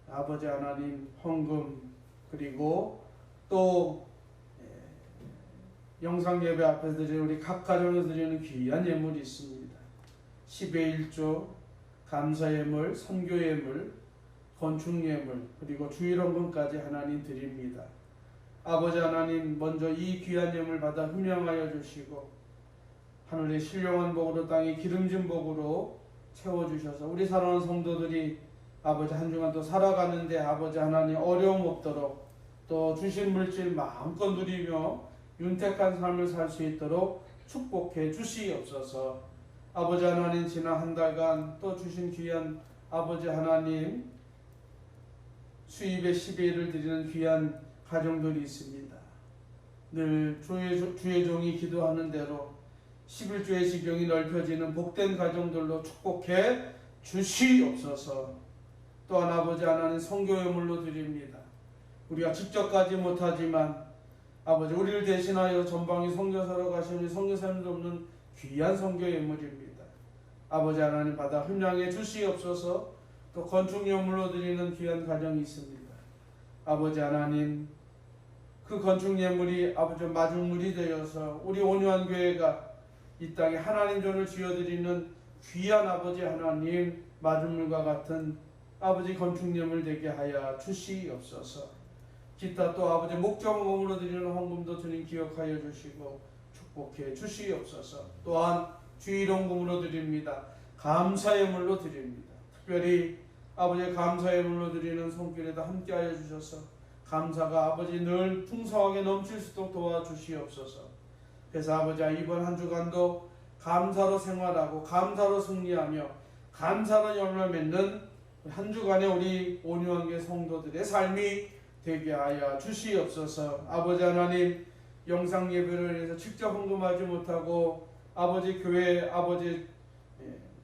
Speaker 1: 아버지 하나님 헌금, 그리고 또 영상 예배 앞에서 드리는 우리 각 가정에서 드리는 귀한 예물이 있습니다. 10의 1조, 감사 예물, 선교 예물, 건축 예물, 그리고 주일 헌금까지 하나님 드립니다. 아버지 하나님, 먼저 이 귀한 예물 받아 흠양하여 주시고 하늘의 신령한 복으로 땅의 기름진 복으로 채워주셔서 우리 사랑하는 성도들이 아버지 한 주간 또 살아가는데 아버지 하나님 어려움 없도록 또 주신 물질 마음껏 누리며 윤택한 삶을 살 수 있도록 축복해 주시옵소서. 아버지 하나님, 지난 한 달간 또 주신 귀한 아버지 하나님, 수입의 10일을 드리는 귀한 가정들이 있습니다. 늘 주의 종이 기도하는 대로 11주의 지경이 넓혀지는 복된 가정들로 축복해 주시옵소서. 또한 아버지 하나님, 선교예물로 드립니다. 우리가 직접 가지 못하지만 아버지, 우리를 대신하여 전방위 선교사로 가신 우리 선교사님들 없는 귀한 선교예물입니다. 아버지 하나님, 받아 흠양해 주시옵소서. 또 건축예물로 드리는 귀한 가정이 있습니다. 아버지 하나님, 그 건축예물이 아버지 마중물이 되어서 우리 온유한 교회가 이 땅에 하나님 존을 지어드리는 귀한 아버지 하나님, 마중물과 같은 아버지 건축예물 되게 하여 주시옵소서. 기타 또 아버지 목적금으로 드리는 헌금도 주님 기억하여 주시고 축복해 주시옵소서. 또한 주일헌금으로 드립니다. 감사예물로 드립니다. 특별히 아버지 감사예물로 드리는 손길에도 함께하여 주셔서 감사가 아버지 늘 풍성하게 넘칠 수 있도록 도와주시옵소서. 그래서 아버지, 이번 한 주간도 감사로 생활하고 감사로 승리하며 감사로 열매 맺는 한 주간의 우리 온유한 교회 성도들의 삶이 되게 하여 주시옵소서. 아버지 하나님, 영상 예배를 위해서 직접 헌금하지 못하고 아버지 교회 아버지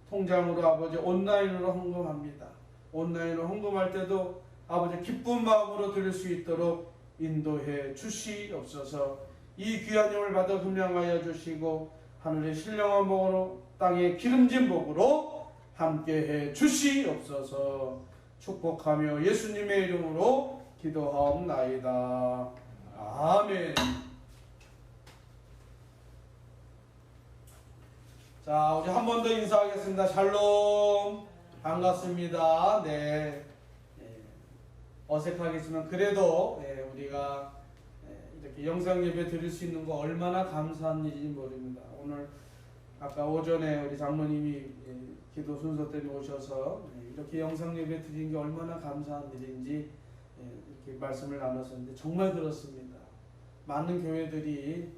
Speaker 1: 통장으로 아버지 온라인으로 헌금합니다. 온라인으로 헌금할 때도 아버지 기쁜 마음으로 드릴 수 있도록 인도해 주시옵소서. 이 귀한 영을 받아 금양하여 주시고 하늘의 신령한 복으로 땅의 기름진 복으로 함께해 주시옵소서. 축복하며 예수님의 이름으로 기도하옵나이다. 아멘. 자, 우리 한 번 더 인사하겠습니다. 샬롬. 반갑습니다. 네. 어색하겠지만 그래도 우리가 이렇게 영상 예배 드릴 수 있는 거 얼마나 감사한 일인지 모릅니다. 오늘 아까 오전에 우리 장로님이 기도 순서 때문에 오셔서 이렇게 영상 예배 드리는 게 얼마나 감사한 일인지 이렇게 말씀을 나눴었는데 정말 그렇습니다. 많은 교회들이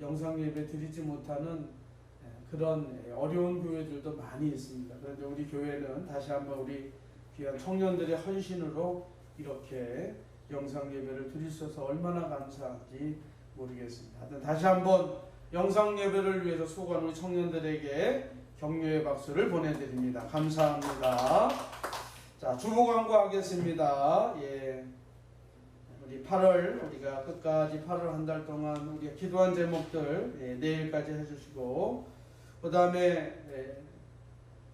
Speaker 1: 영상 예배 드리지 못하는 그런 어려운 교회들도 많이 있습니다. 그런데 우리 교회는 다시 한번 우리 귀한 청년들의 헌신으로 이렇게 영상 예배를 드릴 수 있어서 얼마나 감사한지 모르겠습니다. 하여튼 다시 한번 영상 예배를 위해서 수고한 우리 청년들에게 격려의 박수를 보내드립니다. 감사합니다. 자, 주보 광고하겠습니다. 우리 8월 우리가 끝까지 8월 한 달 동안 우리가 기도한 제목들 내일까지 해주시고, 그 다음에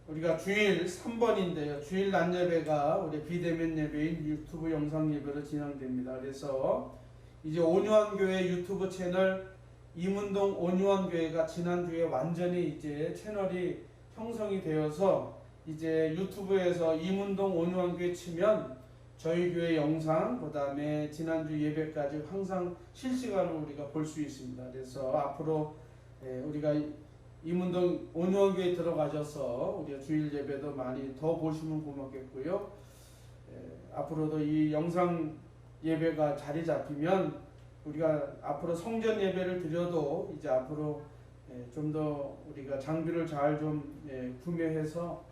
Speaker 1: 우리가 주일 3번인데요. 주일 낮 예배가 우리 비대면 예배인 유튜브 영상 예배로 진행됩니다. 그래서 이제 온유한 교회 유튜브 채널 임운동 온유한 교회가 지난주에 완전히 이제 채널이 형성이 되어서 이제 유튜브에서 임운동 온유한 교회 치면 저희 교회 영상, 그 다음에 지난주 예배까지 항상 실시간으로 우리가 볼 수 있습니다. 그래서 앞으로 우리가 임운동 온유한 교회에 들어가셔서 우리가 주일 예배도 많이 더 보시면 고맙겠고요. 앞으로도 이 영상 예배가 자리 잡히면 우리가 앞으로 성전 예배를 드려도 이제 앞으로 좀 더 우리가 장비를 잘 좀 구매해서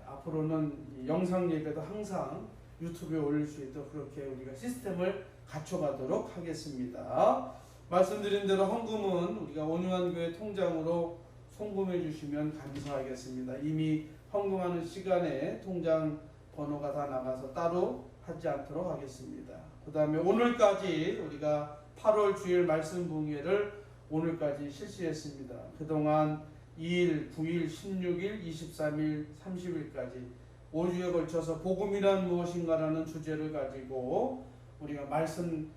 Speaker 1: 앞으로는 영상 예배도 항상 유튜브에 올릴 수 있도록 그렇게 우리가 시스템을 갖춰가도록 하겠습니다. 말씀드린 대로 헌금은 우리가 온유한 교회 통장으로 송금해 주시면 감사하겠습니다. 이미 헌금하는 시간에 통장 번호가 다 나가서 따로 하지 않도록 하겠습니다. 그 다음에 오늘까지 우리가 8월 주일 말씀 봉예를 오늘까지 실시했습니다. 그동안 2일, 9일, 16일, 23일, 30일까지 5주에 걸쳐서 복음이란 무엇인가라는 주제를 가지고 우리가 말씀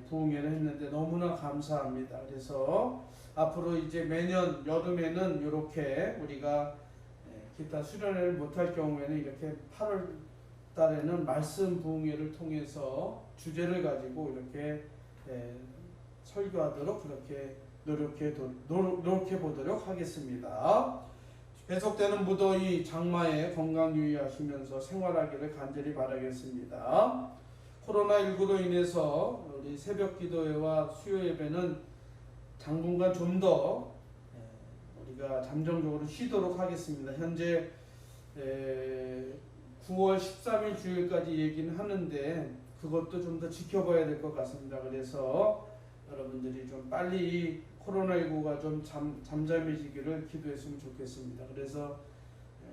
Speaker 1: 부흥회를 했는데 너무나 감사합니다. 그래서 앞으로 이제 매년 여름에는 이렇게 우리가 기타 수련회를 못할 경우에는 이렇게 8월 달에는 말씀 부흥회를 통해서 주제를 가지고 이렇게 설교하도록 그렇게 노력해 보도록 하겠습니다. 계속되는 무더위 장마에 건강 유의하시면서 생활하기를 간절히 바라겠습니다. 코로나19로 인해서 우리 새벽 기도회와 수요 예배는 당분간 좀 더 우리가 잠정적으로 쉬도록 하겠습니다. 현재 9월 13일 주일까지 얘기는 하는데 그것도 좀 더 지켜봐야 될 것 같습니다. 그래서 여러분들이 좀 빨리 코로나19가 좀 잠잠해지기를 기도했으면 좋겠습니다. 그래서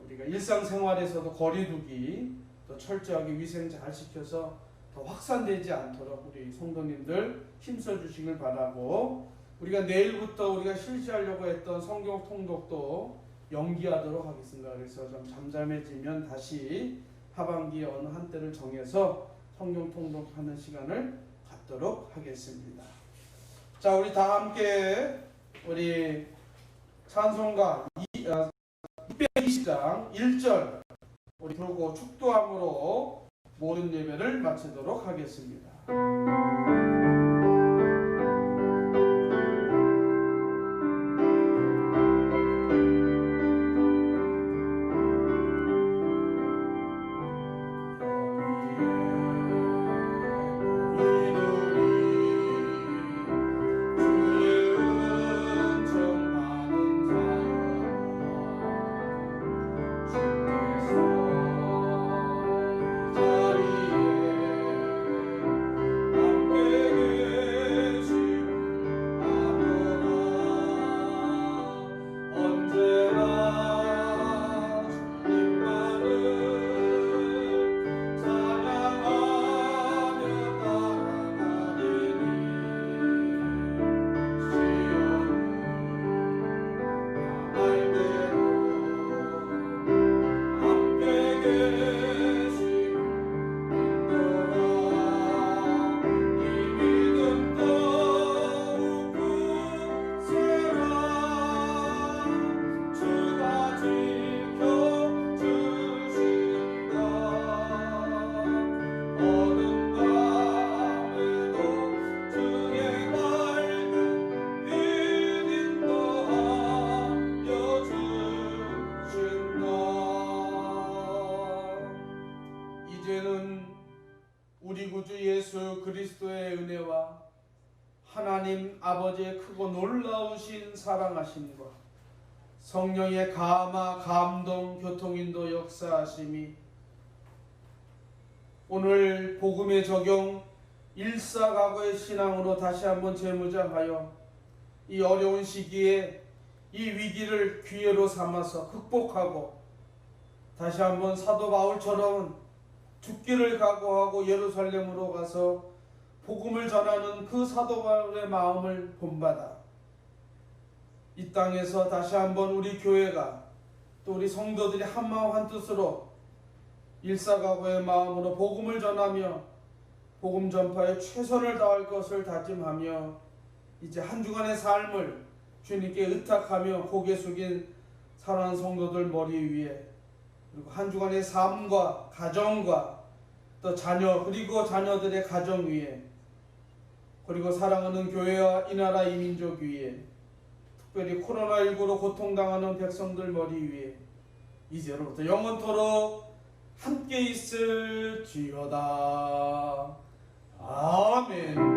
Speaker 1: 우리가 일상생활에서도 거리두기 또 철저하게 위생 잘 지켜서 더 확산되지 않도록 우리 성도님들 힘써 주시길 바라고, 우리가 내일부터 우리가 실시하려고 했던 성경 통독도 연기하도록 하겠습니다. 그래서 좀 잠잠해지면 다시 하반기에 어느 한때를 정해서 성경 통독하는 시간을 갖도록 하겠습니다. 자, 우리 다 함께 우리 찬송가 220장 1절 우리 부르고 축도함으로 모든 예배를 마치도록 하겠습니다. 우리 구주 예수 그리스도의 은혜와 하나님 아버지의 크고 놀라우신 사랑하심과 성령의 감화, 감동, 교통인도 역사하심이 오늘 복음의 적용 일사각오의 신앙으로 다시 한번 재무장하여 이 어려운 시기에 이 위기를 기회로 삼아서 극복하고 다시 한번 사도 바울처럼 죽기를 각오하고 예루살렘으로 가서 복음을 전하는 그 사도 바울의 마음을 본받아 이 땅에서 다시 한번 우리 교회가 또 우리 성도들이 한마음 한뜻으로 일사각오의 마음으로 복음을 전하며 복음 전파에 최선을 다할 것을 다짐하며 이제 한 주간의 삶을 주님께 의탁하며 고개 숙인 사랑하는 성도들 머리 위에, 그리고 한 주간의 삶과 가정과 또 자녀, 그리고 자녀들의 가정 위에, 그리고 사랑하는 교회와 이 나라 이 민족 위에, 특별히 코로나19로 고통당하는 백성들 머리 위에 이제로부터 영원토록 함께 있을지어다. 아멘.